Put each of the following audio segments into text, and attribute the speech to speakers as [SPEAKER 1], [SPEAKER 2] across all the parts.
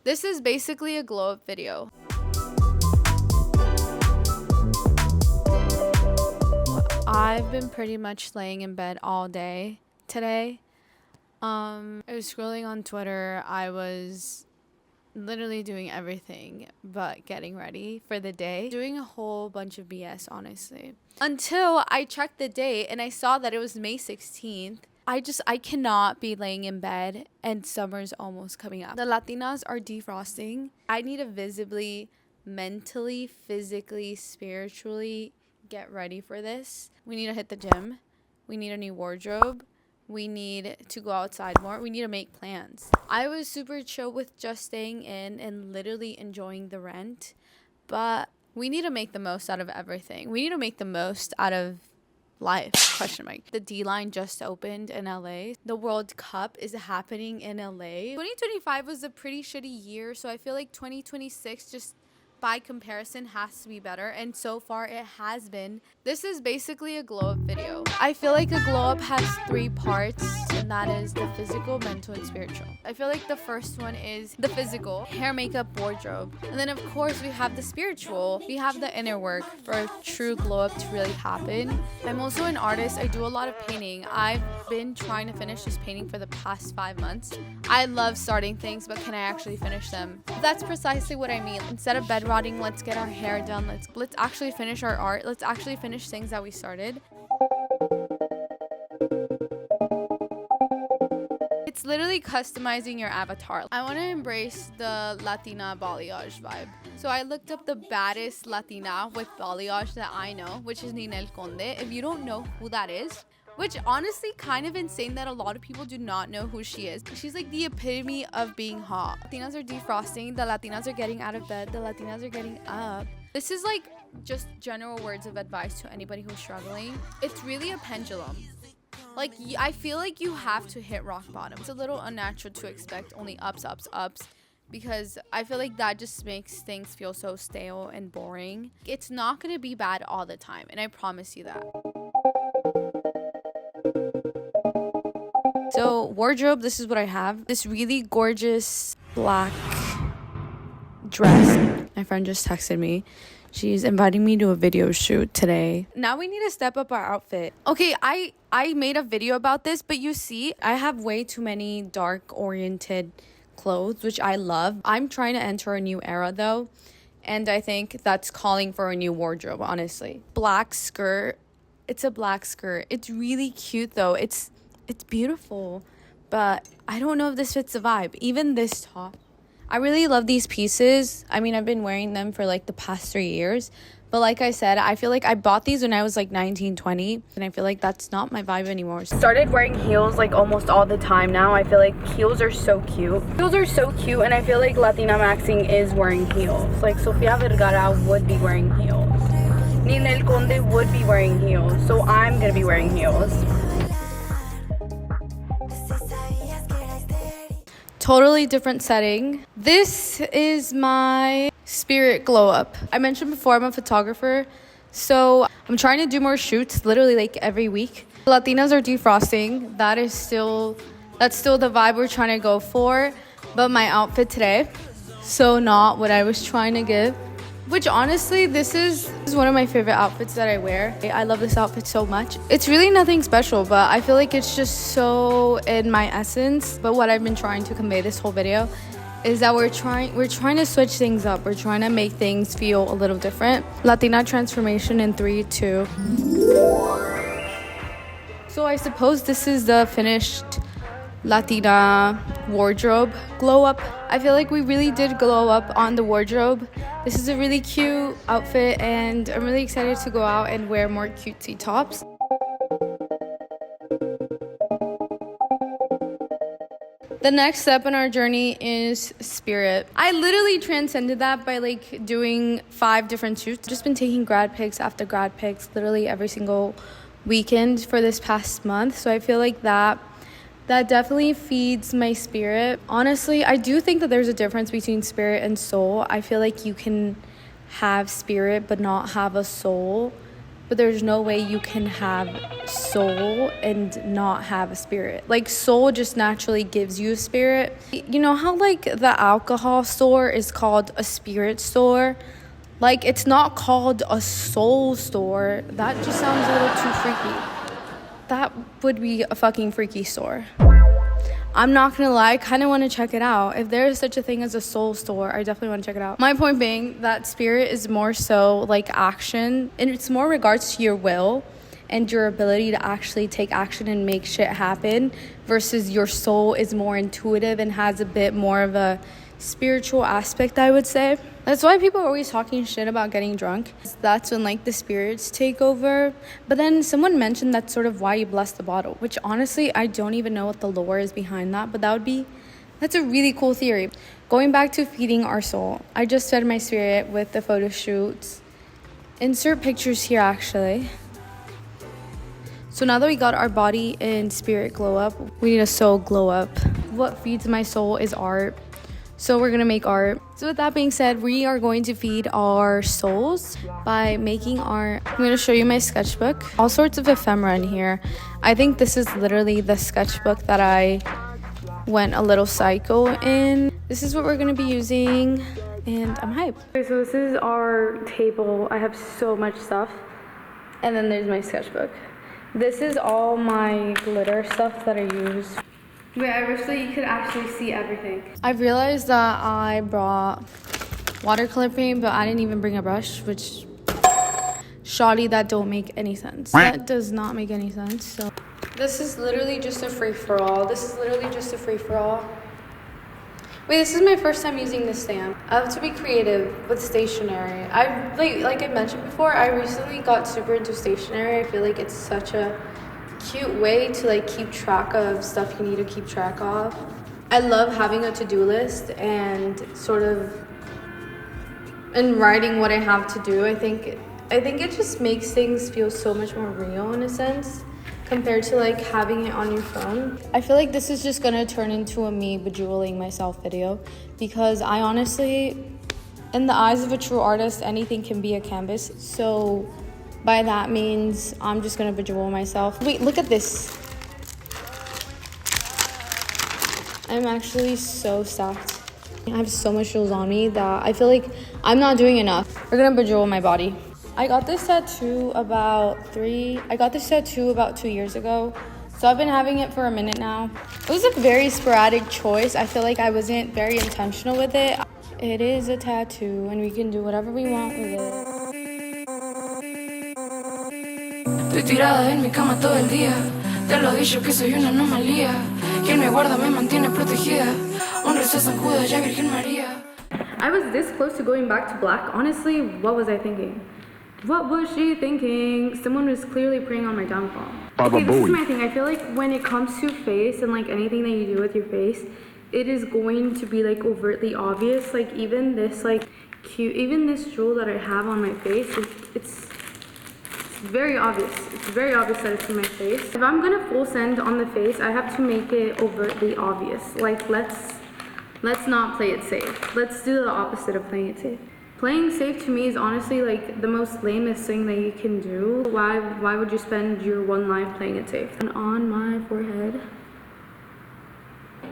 [SPEAKER 1] This is basically a glow up video. I've been pretty much laying in bed all day today. I was scrolling on Twitter. I was literally doing everything but getting ready for the day, doing a whole bunch of BS, honestly, until I checked the date and I saw that it was May 16th. I cannot be laying in bed and summer's almost coming up. The Latinas are defrosting. I need to visibly, mentally, physically, spiritually get ready for this. We need to hit the gym. We need a new wardrobe. We need to go outside more. We need to make plans. I was super chill with just staying in and literally enjoying the rent, but we need to make the most out of everything. We need to make the most out of life, question mark. The D-line just opened in LA. The World Cup is happening in LA. 2025 was a pretty shitty year, so I feel like 2026 just by comparison has to be better, and so far it has been. This is basically a glow up video. I feel like a glow up has 3 parts, and that is the physical, mental, and spiritual. I feel like the first one is the physical, hair, makeup, wardrobe, and then of course we have the spiritual. We have the inner work for a true glow up to really happen. I'm also an artist. I do a lot of painting. I've been trying to finish this painting for the past 5 months. I love starting things, but can I actually finish them? That's precisely what I mean. Instead of bed rotting, let's get our hair done. Let's actually finish our art. Let's actually finish things that we started. It's literally customizing your avatar. I want to embrace the Latina balayage vibe. So I looked up the baddest Latina with balayage that I know, which is Ninel Conde. If you don't know who that is, which honestly kind of insane that a lot of people do not know who she is. She's like the epitome of being hot. Latinas are defrosting. The Latinas are getting out of bed. The Latinas are getting up. This is like just general words of advice to anybody who's struggling. It's really a pendulum. Like, I feel like you have to hit rock bottom. It's a little unnatural to expect only ups, ups, ups, because I feel like that just makes things feel so stale and boring. It's not going to be bad all the time, and I promise you that. So wardrobe, this is what I have. This really gorgeous black dress. My friend just texted me. She's inviting me to a video shoot today. Now we need to step up our outfit. Okay, I made a video about this, but you see, I have way too many dark oriented clothes, which I love. I'm trying to enter a new era though, and I think that's calling for a new wardrobe, honestly. Black skirt. It's a black skirt. It's really cute though. It's beautiful, but I don't know if this fits the vibe. Even this top. I really love these pieces. I mean, I've been wearing them for like the past 3 years. But like I said, I feel like I bought these when I was like 19, 20. And I feel like that's not my vibe anymore. Started wearing heels like almost all the time now. I feel like heels are so cute. Heels are so cute, and I feel like Latina Maxing is wearing heels. Like Sofia Vergara would be wearing heels. Ninel Conde would be wearing heels. So I'm going to be wearing heels. Totally different setting. This is my spirit glow up. I mentioned before I'm a photographer, so I'm trying to do more shoots literally like every week. Latinas are defrosting. That's still the vibe we're trying to go for, but my outfit today, so not what I was trying to give. Which honestly, this is one of my favorite outfits that I wear. I love this outfit so much. It's really nothing special, but I feel like it's just so in my essence. But what I've been trying to convey this whole video is that we're trying to switch things up. We're trying to make things feel a little different. Latina transformation in 3, 2. So I suppose this is the finished Latina wardrobe glow up. I feel like we really did glow up on the wardrobe. This is a really cute outfit, and I'm really excited to go out and wear more cutesy tops. The next step in our journey is spirit. I literally transcended that by like doing 5 different shoots. Just been taking grad pics after grad pics literally every single weekend for this past month. So I feel like that definitely feeds my spirit. Honestly, I do think that there's a difference between spirit and soul. I feel like you can have spirit but not have a soul. but there's no way you can have soul and not have a spirit. Like, soul just naturally gives you a spirit. You know how like the alcohol store is called a spirit store? Like, it's not called a soul store. That just sounds a little too freaky. That would be a fucking freaky store. I'm not gonna lie, I kind of want to check it out. If there is such a thing as a soul store, I definitely want to check it out. My point being that spirit is more so like action, and it's more regards to your will and your ability to actually take action and make shit happen, versus your soul is more intuitive and has a bit more of a spiritual aspect, I would say. That's why people are always talking shit about getting drunk. That's when like the spirits take over. But then someone mentioned that's sort of why you bless the bottle, which honestly I don't even know what the lore is behind that, but that's a really cool theory. Going back to feeding our soul, I just fed my spirit with the photo shoots. Insert pictures here actually. So now that we got our body and spirit glow up, we need a soul glow up. What feeds my soul is art. So we're gonna make art. So with that being said, we are going to feed our souls by making art. I'm gonna show you my sketchbook. All sorts of ephemera in here. I think this is literally the sketchbook that I went a little psycho in. This is what we're gonna be using, and I'm hyped. Okay, so this is our table. I have so much stuff. And then there's my sketchbook. This is all my glitter stuff that I use. Wait, I wish that you could actually see everything. I've realized that I brought watercolor paint, but I didn't even bring a brush, which shoddy, that don't make any sense. That does not make any sense. So this is literally just a free-for-all. Wait, this is my first time using this stand. I have to be creative with stationery. Like I mentioned before, I recently got super into stationery. I feel like it's such a cute way to like keep track of stuff you need to keep track of. I love having a to-do list and writing what I have to do. I think it just makes things feel so much more real in a sense compared to like having it on your phone. I feel like this is just gonna turn into a me bejeweling myself video, because I honestly, in the eyes of a true artist, anything can be a canvas. So by that means I'm just gonna bejewel myself. Wait, look at this. I'm actually so stacked. I have so much jewels on me that I feel like I'm not doing enough. We're gonna bejewel my body. I got this tattoo about 2 years ago. So I've been having it for a minute now. It was a very sporadic choice. I feel like I wasn't very intentional with it. It is a tattoo and we can do whatever we want with it.
[SPEAKER 2] Estoy tirada en mi cama todo el día. Te lo he dicho que soy una anomalía. Quien me guarda me mantiene protegida. Honres a San Judas y a Virgen María.
[SPEAKER 1] I was this close to going back to black. Honestly, what was I thinking? What was she thinking? Someone was clearly preying on my downfall. Okay, this is my thing. I feel like when it comes to face and like anything that you do with your face, it is going to be like overtly obvious. Like even this like cute, even this jewel that I have on my face, it's very obvious. It's very obvious that it's in my face. If I'm gonna full send on the face, I have to make it overtly obvious. Like let's not play it safe. Let's do the opposite of playing it safe. Playing safe to me is honestly like the most lamest thing that you can do. Why would you spend your one life playing it safe? And on my forehead.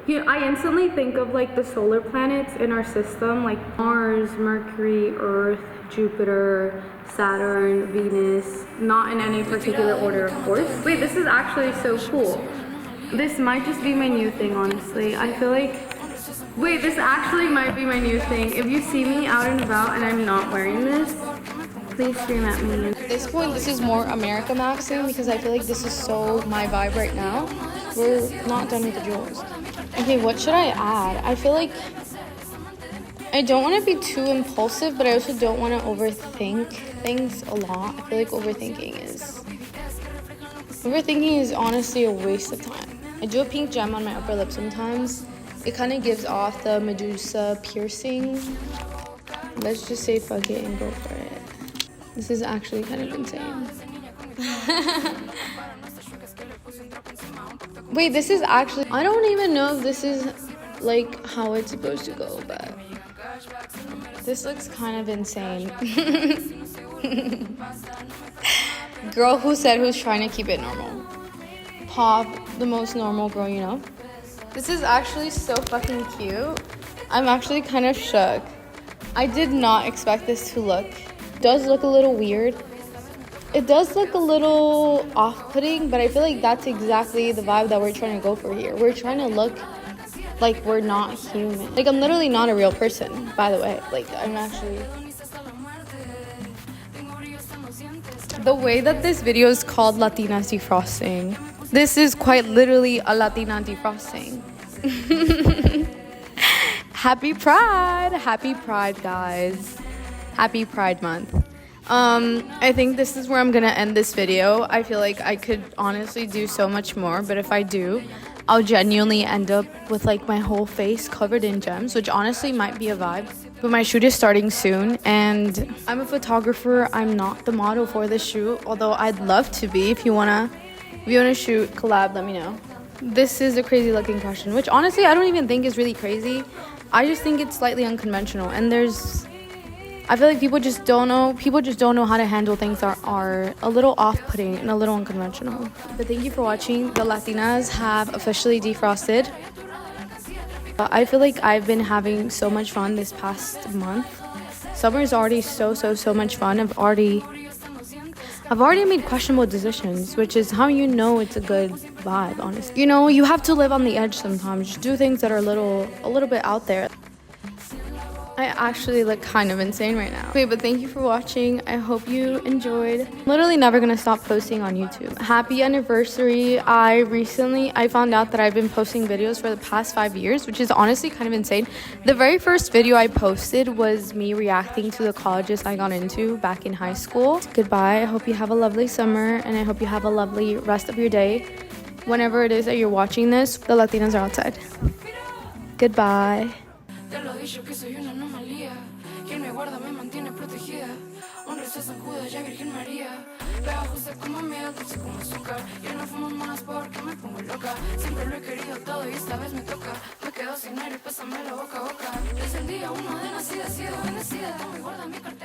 [SPEAKER 1] You know, I instantly think of like the solar planets in our system, like Mars, Mercury, Earth, Jupiter, Saturn, Venus, not in any particular order, of course. Wait, this is actually so cool. This might just be my new thing, honestly. I feel like, wait, this actually might be my new thing. If you see me out and about and I'm not wearing this, please scream at me. At this point, this is more America maxing because I feel like this is so my vibe right now. We're not done with the jewels. Okay, what should I add? I feel like I don't want to be too impulsive, but I also don't want to overthink things a lot. I feel like overthinking is honestly a waste of time. I do a pink gem on my upper lip sometimes. It kind of gives off the Medusa piercing. Let's just say fuck it and go for it. This is actually kind of insane. Wait, this is actually, I don't even know if this is like how it's supposed to go, but this looks kind of insane.
[SPEAKER 3] Girl who said who's trying to keep it normal. Pop, the most normal girl you know. This is actually so fucking cute. I'm actually kind of shook. I did not expect this to look. It does look a little weird. It does look a little off-putting, but I feel like that's exactly the vibe that we're trying to go for here. We're trying to look like we're not human. Like, I'm literally not a real person, by the way. Like, I'm actually... The way that this video is called Latinas defrosting, this is quite literally a Latina defrosting. Happy Pride, guys. Happy Pride Month. I think this is where I'm gonna end this video. I feel like I could honestly do so much more, but if I do, I'll genuinely end up with like my whole face covered in gems, which honestly might be a vibe. But my shoot is starting soon, and I'm a photographer. I'm not the model for this shoot, although I'd love to be. If you wanna shoot, collab, let me know. This is a crazy looking question, which honestly I don't even think is really crazy. I just think it's slightly unconventional, and I feel like people just don't know how to handle things that are a little off-putting and a little unconventional. But thank you for watching. The Latinas have officially defrosted. I feel like I've been having so much fun this past month. Summer is already so much fun. I've already made questionable decisions, which is how you know it's a good vibe, honestly. You know, you have to live on the edge sometimes. Just do things that are a little bit out there. I actually look kind of insane right now. Okay, but thank you for watching. I hope you enjoyed. I'm literally never gonna stop posting on YouTube. Happy anniversary. I found out that I've been posting videos for the past 5 years, which is honestly kind of insane. The very first video I posted was me reacting to the colleges I got into back in high school. Goodbye. I hope you have a lovely summer, and I hope you have a lovely rest of your day. Whenever it is that you're watching this, the Latinas are outside. Goodbye.
[SPEAKER 2] Te lo dicho que soy una anomalía. Quien me guarda me mantiene protegida. Un rezo San Judas, ya Virgen María. Pegajosa como miel, dulce como azúcar. Yo no fumo más porque me pongo loca. Siempre lo he querido todo y esta vez me toca. Me quedo sin aire, pésame la boca a boca. Desde el día 1 de nacida he sido bendecida. Me guarda mi cartera.